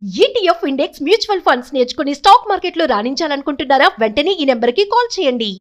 ETF index mutual funds నేర్చుకుని stock మార్కెట్లో రాణించాలనుకుంటున్నారా? వెంటనే ఈ నెంబర్కి కాల్ చేయండి.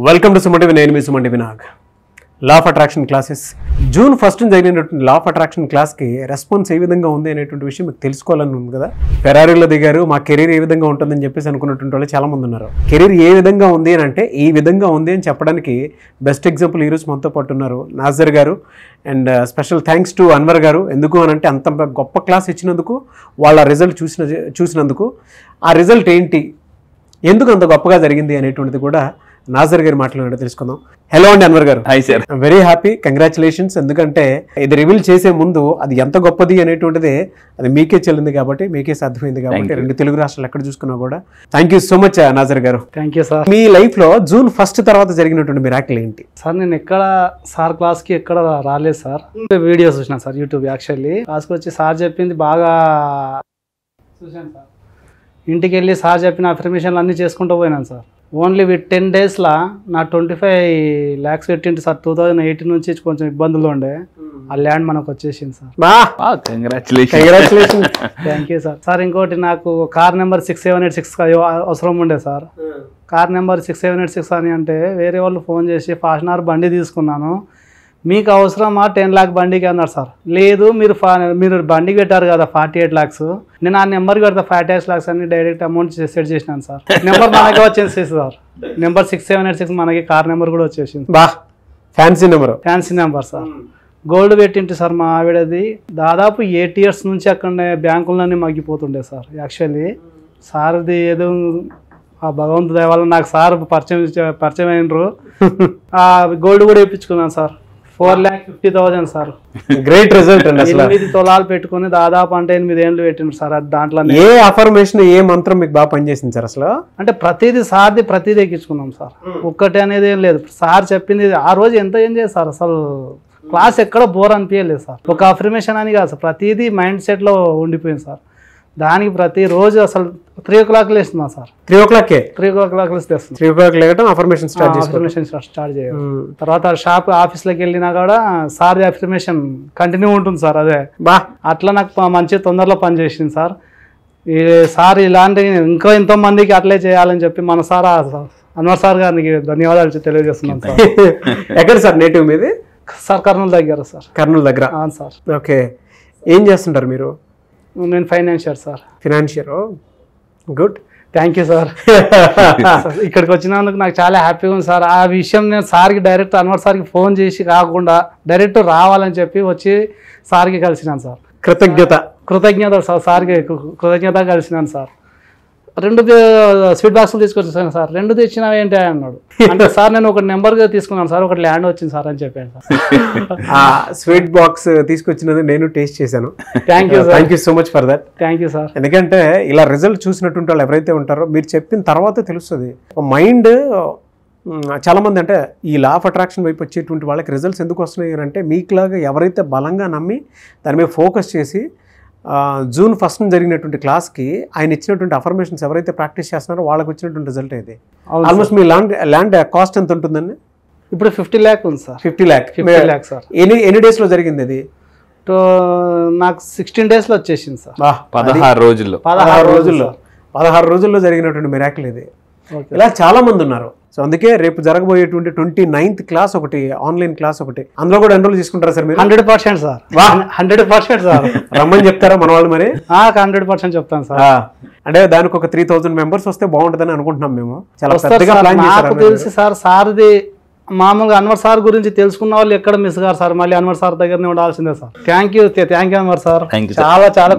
వెల్కమ్ టు సుమంటి నేను మీ సుమంటి వినాగ్. Law of attraction classes June 1 జరిగినటువంటి లా ఆఫ్ అట్రాక్షన్ క్లాస్కి రెస్పాన్స్ ఏ విధంగా ఉంది అనేటువంటి విషయం మీకు తెలుసుకోవాలని ఉంది కదా. ఫెరారీలో దిగారు, మా కెరీర్ ఏ విధంగా ఉంటుందని చెప్పేసి అనుకున్నటువంటి వాళ్ళు చాలామంది ఉన్నారు. కెరీర్ ఏ విధంగా ఉంది అని అంటే ఈ విధంగా ఉంది అని చెప్పడానికి బెస్ట్ ఎగ్జాంపుల్ ఈరోజు మనతో పాటు ఉన్నారు నాజర్ గారు. And special thanks to Anwar గారు. ఎందుకు అని అంటే అంత గొప్ప క్లాస్ ఇచ్చినందుకు, వాళ్ళ రిజల్ట్ చూసినందుకు, ఆ రిజల్ట్ ఏంటి, ఎందుకు అంత గొప్పగా జరిగింది అనేటువంటిది కూడా నాజర్ గారి మాటలు తెలుసుకుందాం. హలో అండి అన్వర్ గారు. Hi sir. Very happy, congratulations. ఎందుకంటే ఇది రివీల్ చేసే ముందు అది ఎంత గొప్పది అనేటువంటిది అది మీకే చెల్లింది కాబట్టి, మీకే సాధ్యమైంది కాబట్టి, రెండు తెలుగు రాష్ట్రాలు ఎక్కడ చూసుకున్నా కూడా. Thank you so much Nazar garu. Thank you sir. మీ లైఫ్ లో జూన్ 1 తర్వాత జరిగినటువంటి మిరాకిల్ ఏంటి సార్? నేను ఎక్కడ సార్ క్లాస్కి ఎక్కడ రాలేదు సార్. వీడియోస్ చూసిన సార్ యూట్యూబ్. యాక్చువల్లీ క్లాస్కి వచ్చి సార్ చెప్పింది బాగా చూశాను సార్. ఇంటికి వెళ్ళి సార్ చెప్పిన అఫర్మేషన్లు అన్నీ చేసుకుంటూ పోయినాను సార్. ఓన్లీ విత్ 10 daysలో నా 25 lakhs పెట్టింటి సార్. 2018 నుంచి కొంచెం ఇబ్బందులు ఉండే, ఆ ల్యాండ్ మనకు వచ్చేసింది sir. Congratulation. Thank you sir. Sir ఇంకోటి, నాకు కార్ నెంబర్ 6786 అవసరం ఉండే సార్. కార్ నెంబర్ 6786 అని అంటే వేరే వాళ్ళు ఫోన్ చేసి ఫార్చునర్ బండి తీసుకున్నాను, మీకు అవసరమా 10 lakh బండికి అన్నారు సార్. లేదు, మీరు బండికి పెట్టారు కదా 48 lakhs, నేను ఆ నెంబర్కి పెడతా 48 lakhs అని డైరెక్ట్ అమౌంట్ సెట్ చేసినాను సార్. నెంబర్ మనకే వచ్చేసి సార్. నెంబర్ 6786 మనకి కార్ నెంబర్ కూడా వచ్చేసింది. Fancy number sir. గోల్డ్ పెట్టింటి సార్ మా ఆవిడది. దాదాపు 8 years నుంచి అక్కడనే బ్యాంకుల్లోనే మగ్గిపోతుండే సార్. యాక్చువల్లీ సార్ది ఏదో ఆ భగవంతు దయ వల్ల నాకు సార్ పరిచయం అయినరు. ఆ గోల్డ్ కూడా ఇప్పించుకున్నాను సార్. 4,50,000 సార్. గ్రేట్ రిజల్ట్ అండి. 8 తులాలు పెట్టుకుని దాదాపు అంటే 8 ఏళ్ళు పెట్టిండ్రు సార్. దాంట్లో ఏ అఫర్మేషన్, ఏ మంత్రం మీకు బాగా పనిచేసింది సార్? అసలు అంటే ప్రతిదీ సార్ది ప్రతిదీ ఎక్కించుకున్నాం సార్. ఒక్కటి అనేది ఏం లేదు. సార్ చెప్పింది ఆ రోజు ఎంత ఏం చేశారు అసలు. క్లాస్ ఎక్కడ బోర్ అనిపించలేదు సార్. ఒక అఫర్మేషన్ అని కాదు సార్, ప్రతిదీ మైండ్ సెట్లో ఉండిపోయింది సార్. దానికి ప్రతిరోజు అసలు 3 o'clock లేస్తున్నా సార్. 3 o'clock 3 o'clock లేస్తాను. 3 o'clock లేకటం అఫర్మేషన్ స్టార్ట్ చేయాలి. తర్వాత షాప్ ఆఫీస్లోకి వెళ్ళినా కూడా సార్ అఫర్మేషన్ కంటిన్యూ ఉంటుంది సార్. అదే అట్లా నాకు మంచి తొందరలో పనిచేసింది సార్. ఈ సార్ ఇలాంటి ఇంకా ఎంతో మందికి అట్లే చేయాలని చెప్పి మన సార్ అన్వర్ సార్ గారికి ధన్యవాదాలు తెలియజేస్తున్నాను సార్. ఎక్కడ సార్ నేటివ్ మీది? సార్ కర్నూలు దగ్గర సార్. కర్నూలు దగ్గర. అవును సార్. ఓకే, ఏం చేస్తుంటారు మీరు? నేను financier sir. Financier, good. Thank you sir. ఇక్కడికి వచ్చినందుకు నాకు చాలా హ్యాపీగా ఉంది సార్. ఆ విషయం నేను సార్కి డైరెక్ట్ అన్వర్ సార్కి ఫోన్ చేసి కాకుండా డైరెక్ట్ రావాలని చెప్పి వచ్చి సార్కి కలిసినాను సార్. కృతజ్ఞత సార్. సార్కి కృతజ్ఞత కలిసినాను సార్. 2 స్వీట్ బాక్సులు తీసుకొచ్చేసాను సార్. 2 తెచ్చినావు ఏంటి అన్నాడు. అంటే సార్ నేను ఒక నెంబర్గా తీసుకున్నాను సార్, ఒకటి ల్యాండ్ వచ్చింది సార్ అని చెప్పాను సార్. స్వీట్ బాక్స్ తీసుకొచ్చినది నేను టేస్ట్ చేశాను. Thank you so much for that. Thank you sir. ఎందుకంటే ఇలా రిజల్ట్ చూసినటువంటి వాళ్ళు ఎవరైతే ఉంటారో మీరు చెప్పిన తర్వాత తెలుస్తుంది. మైండ్ చాలా మంది అంటే ఈ లా ఆఫ్ అట్రాక్షన్ వైపు వచ్చేటువంటి వాళ్ళకి రిజల్ట్స్ ఎందుకు వస్తున్నాయి అంటే మీకులాగా ఎవరైతే బలంగా నమ్మి దాని మీద ఫోకస్ చేసి జూన్ 1 జరిగినటువంటి క్లాస్కి ఆయన ఇచ్చినటువంటి అఫర్మేషన్స్ ఎవరైతే ప్రాక్టీస్ చేస్తున్నారో వాళ్ళకి వచ్చినటువంటి రిజల్ట్ ఇది. ఆల్మోస్ట్ మీ ల్యాండ్ కాస్ట్ ఎంత ఉంటుందండి? ఇప్పుడు 50 lakh ఉంది సార్. 50 lakh sir. ఎన్ని డేస్లో జరిగింది అది? నాకు 16 daysలో వచ్చేసింది సార్. 16 రోజుల్లో జరిగినటువంటి మిరాకిల్ ఇది. ఇలా చాలా మంది ఉన్నారు. సో అందుకే రేపు జరగబోయేటువంటి 29th క్లాస్ ఒకటి, ఆన్లైన్ క్లాస్ ఒకటి, అందులో కూడా ఎన్రోల్ చేసుకుంటారా సార్ మీరు? 100% సార్. 100% సార్. రమ్మని చెప్తారా మన వాళ్ళు మరి? 100% చెప్తాను సార్. అంటే దానికి ఒక 3000 మెంబర్స్ వస్తే బాగుంటుందని అనుకుంటున్నాం మేము. చాలా పెద్దగా ప్లాన్ చేశారు. నాకు తెలిసి సార్, సార్ది మామూలుగా అన్వర్ సార్ గురించి తెలుసుకున్న వాళ్ళు ఎక్కడ మిస్ గారు సార్, మళ్ళీ అన్వర్ సార్ దగ్గరనే ఉండాల్సిందే sir. Thank you Anwar sir, చాలా చాలా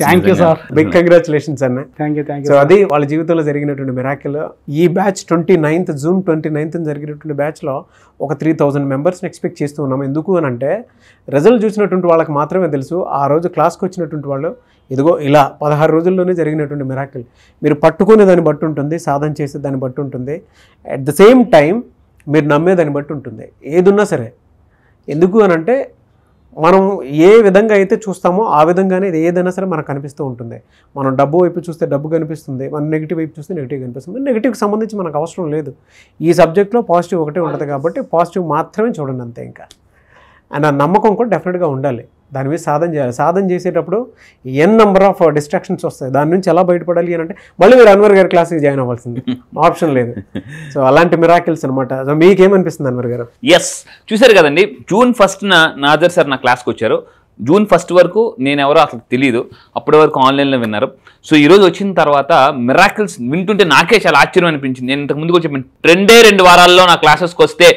thank you sir. Big congratulations అన్న. Thank you. సో అది వాళ్ళ జీవితంలో జరిగినటువంటి మిరాకిల్. ఈ బ్యాచ్ June 29th జరిగినటువంటి బ్యాచ్లో ఒక 3000 మెంబర్స్ని ఎక్స్పెక్ట్ చేస్తూ ఉన్నాం. ఎందుకు అని అంటే రిజల్ట్ చూసినటువంటి వాళ్ళకి మాత్రమే తెలుసు. ఆ రోజు క్లాస్కి వచ్చినటువంటి వాళ్ళు ఇదిగో ఇలా 16 రోజుల్లోనే జరిగినటువంటి మిరాకిల్. మీరు పట్టుకునే దాన్ని బట్టి ఉంటుంది, సాధన చేసే దాన్ని బట్టి ఉంటుంది, అట్ ద సేమ్ టైం మీరు నమ్మేదాన్ని బట్టి ఉంటుంది. ఏదున్నా సరే. ఎందుకు అని అంటే మనం ఏ విధంగా అయితే చూస్తామో ఆ విధంగానే ఏదైనా సరే మనకు కనిపిస్తూ ఉంటుంది. మనం డబ్బు వైపు చూస్తే డబ్బు కనిపిస్తుంది, మనం నెగిటివ్ వైపు చూస్తే నెగిటివ్ కనిపిస్తుంది. నెగిటివ్కి సంబంధించి మనకు అవసరం లేదు. ఈ సబ్జెక్ట్లో పాజిటివ్ ఒకటే ఉంటుంది కాబట్టి పాజిటివ్ మాత్రమే చూడండి అంతే. ఇంకా అండ్ ఆ నమ్మకం కూడా డెఫినెట్గా ఉండాలి. దాని మీద సాధన చేయాలి. సాధన చేసేటప్పుడు నెంబర్ ఆఫ్ డిస్ట్రాక్షన్స్ వస్తాయి. దాని నుంచి ఎలా బయటపడాలి అని అంటే మళ్ళీ మీరు అన్వర్ గారి క్లాస్కి జాయిన్ అవ్వాల్సింది, ఆప్షన్ లేదు. సో అలాంటి మిరాకిల్స్ అనమాట. సో మీకేమనిపిస్తుంది అన్వర్ గారు? ఎస్, చూసారు కదండి, June 1st నాజర్ సార్ నా క్లాస్కి వచ్చారు. June 1st వరకు నేను ఎవరో అసలు తెలియదు, అప్పటి వరకు ఆన్లైన్లో విన్నారు. సో ఈరోజు వచ్చిన తర్వాత మిరాకిల్స్ వింటుంటే నాకే చాలా ఆశ్చర్యం అనిపించింది. నేను ఇంతకుముందు కూడా చెప్పాను, 2 వారాల్లో నా క్లాసెస్కి వస్తే,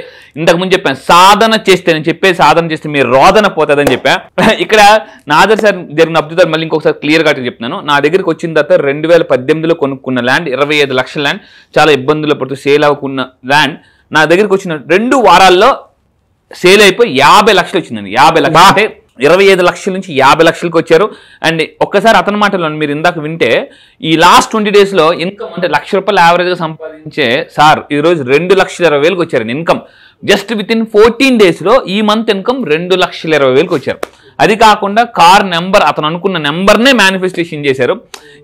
ఇంతకుముందు చెప్పాను సాధన చేస్తే, నేను చెప్పే సాధన చేస్తే మీరు రోదన పోతుందని చెప్పా. ఇక్కడ నాదర్ సార్ జరిగిన అద్భుతాలు మళ్ళీ ఇంకొకసారి క్లియర్గా చెప్తున్నాను. నా దగ్గరికి వచ్చిన తర్వాత 2018లో కొనుక్కున్న ల్యాండ్, 25 లక్షల ల్యాండ్, చాలా ఇబ్బందులు పడుతూ సేల్ అవ్వకున్న ల్యాండ్ నా దగ్గరికి వచ్చిన 2 వారాల్లో సేల్ అయిపోయి 50 లక్షలు వచ్చిందండి. 50 లక్షలు అంటే 25 లక్షల నుంచి 50 లక్షలకు వచ్చారు. అండ్ ఒక్కసారి అతని మాటలో మీరు ఇందాక వింటే, ఈ లాస్ట్ 20 డేస్లో ఇన్కమ్ అంటే ₹1,00,000 యావరేజ్గా సంపాదించే సార్ ఈరోజు 2,20,000 వచ్చారండి ఇన్కమ్. జస్ట్ విత్ ఇన్ 14 డేస్లో ఈ మంత్ ఇన్కమ్ 2,20,000 వచ్చారు. అది కాకుండా కార్ నెంబర్, అతను అనుకున్న నెంబర్నే మేనిఫెస్టేషన్ చేశారు.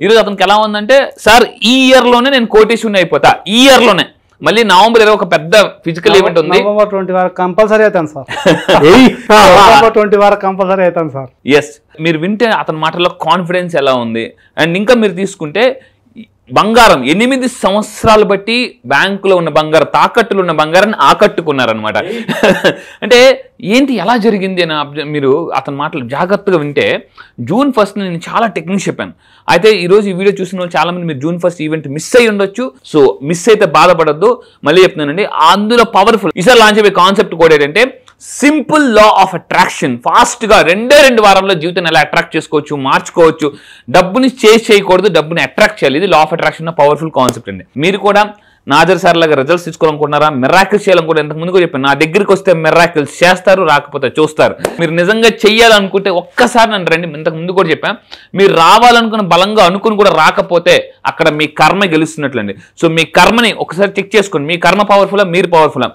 ఈరోజు అతనికి ఎలా ఉందంటే, సార్ ఈ ఇయర్లోనే నేను కోటేశ్వరుని అయిపోతా, ఈ ఇయర్లోనే. మళ్ళీ November 20 ఒక పెద్ద ఫిజికల్ ఈవెంట్ ఉంది. November 20 వరకు కంపల్సరీ అవుతాను సార్. November 20 వరకు కంపల్సరీ అవుతాను సార్. ఎస్, మీరు వింటే అతని మాటల్లో కాన్ఫిడెన్స్ ఎలా ఉంది. అండ్ ఇంకా మీరు తీసుకుంటే బంగారం 8 సంవత్సరాలు బట్టి బ్యాంకులో ఉన్న బంగారం, తాకట్టులో ఉన్న బంగారాన్ని ఆకట్టుకున్నారనమాట. అంటే ఏంటి ఎలా జరిగింది అని మీరు అతని మాటలు జాగ్రత్తగా వింటే, June 1st నేను చాలా టెక్నిక్స్ చెప్పాను. అయితే ఈరోజు ఈ వీడియో చూసిన వాళ్ళు చాలా మంది మీరు June 1st ఈవెంట్ మిస్ అయ్యి ఉండొచ్చు. సో మిస్ అయితే బాధపడద్దు, మళ్ళీ చెప్తున్నానండి. అందులో పవర్ఫుల్ ఈసారి లాంచ్ అయ్యే కాన్సెప్ట్ కూడా ఏంటంటే సింపుల్ లా ఆఫ్ అట్రాక్షన్. ఫాస్ట్గా 2 వారాల్లో జీవితాన్ని ఎలా అట్రాక్ట్ చేసుకోవచ్చు, మార్చుకోవచ్చు. డబ్బుని చేజ్ చేయకూడదు, డబ్బుని అట్రాక్ట్ చేయాలి. ఇది లా ఆఫ్ అట్రాక్షన్ పవర్ఫుల్ కాన్సెప్ట్ అండి. మీరు కూడా నాజర్ సార్ లాగా రిజల్ట్స్ తీసుకోవాలనుకుంటున్నారా, మిరాకిల్స్ చేయాలనుకుంటే, ఇంతకు ముందు కూడా చెప్పాను, నా దగ్గరికి వస్తే మిరాకిల్స్ చేస్తారు, రాకపోతే చూస్తారు. మీరు నిజంగా చెయ్యాలనుకుంటే ఒక్కసారి నన్ను రండి. ఇంతకు ముందు కూడా చెప్పాను, మీరు రావాలనుకున్న బలంగా అనుకుని కూడా రాకపోతే అక్కడ మీ కర్మ గెలుస్తున్నట్లండి. సో మీ కర్మని ఒకసారి చెక్ చేసుకోండి. మీ కర్మ పవర్ఫుల్లా, మీరు పవర్ఫుల్లా?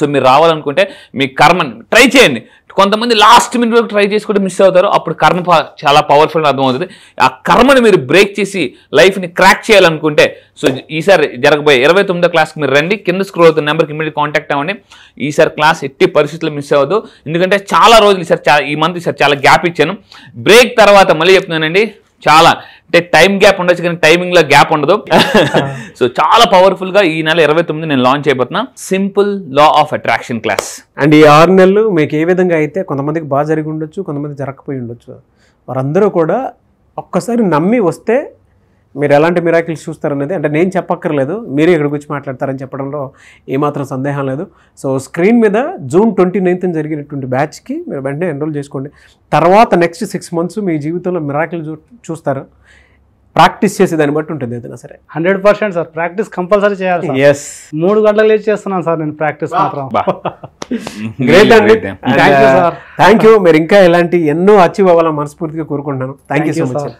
సో మీరు రావాలనుకుంటే మీ కర్మని ట్రై చేయండి. కొంతమంది లాస్ట్ మినిట్ వరకు ట్రై చేసుకుంటే మిస్ అవుతారు. అప్పుడు కర్మ చాలా పవర్ఫుల్ అర్థమవుతుంది. ఆ కర్మని మీరు బ్రేక్ చేసి లైఫ్ని క్రాక్ చేయాలనుకుంటే, సో ఈసారి జరగబోయే 29వ క్లాస్కి మీరు రండి. కింద స్క్రోల్ అవుతున్న నెంబర్కి ఇమీడియట్ కాంటాక్ట్ అవ్వండి. ఈసారి క్లాస్ ఎట్టి పరిస్థితుల్లో మిస్ అవ్వదు. ఎందుకంటే చాలా రోజులు ఈసారి ఈ మంత్ ఈసారి చాలా గ్యాప్ ఇచ్చాను. బ్రేక్ తర్వాత మళ్ళీ చెప్తున్నానండి, చాలా అంటే టైం గ్యాప్ ఉండొచ్చు కానీ టైమింగ్లో గ్యాప్ ఉండదు. సో చాలా పవర్ఫుల్గా ఈ నెల 29 నేను లాంచ్ అయిపోతున్నా simple law of attraction class. And ఈ 6 నెలలు మీకు ఏ విధంగా అయితే కొంతమందికి బాగా జరిగి ఉండొచ్చు, కొంతమంది జరగకపోయి ఉండొచ్చు, వారందరూ కూడా ఒక్కసారి నమ్మి వస్తే మీరు ఎలాంటి మిరాకిల్స్ చూస్తారనేది, అంటే నేను చెప్పక్కర్లేదు, మీరే ఇక్కడికి వచ్చి మాట్లాడతారని చెప్పడంలో ఏమాత్రం సందేహం లేదు. సో స్క్రీన్ మీద June 29th జరిగినటువంటి బ్యాచ్కి మీరు వెంటనే ఎన్రోల్ చేసుకోండి. తర్వాత నెక్స్ట్ 6 months మీ జీవితంలో మిరాకిల్ చూస్తారు. ప్రాక్టీస్ చేసే దాన్ని బట్టి ఉంటుంది ఏదైనా సరే. 100% సార్, ప్రాక్టీస్ కంపల్సరీ చేయాలి. ఎస్, 3 గంటలు లేచి చేస్తున్నాను సార్ నేను ప్రాక్టీస్ మాత్రం. గ్రేట్ అండి. Thank you sir. Thank you. మీరు ఇంకా ఇలాంటి ఎన్నో అచీవ్ అవ్వాలని మనస్ఫూర్తిగా కోరుకుంటున్నాను. Thank you so much.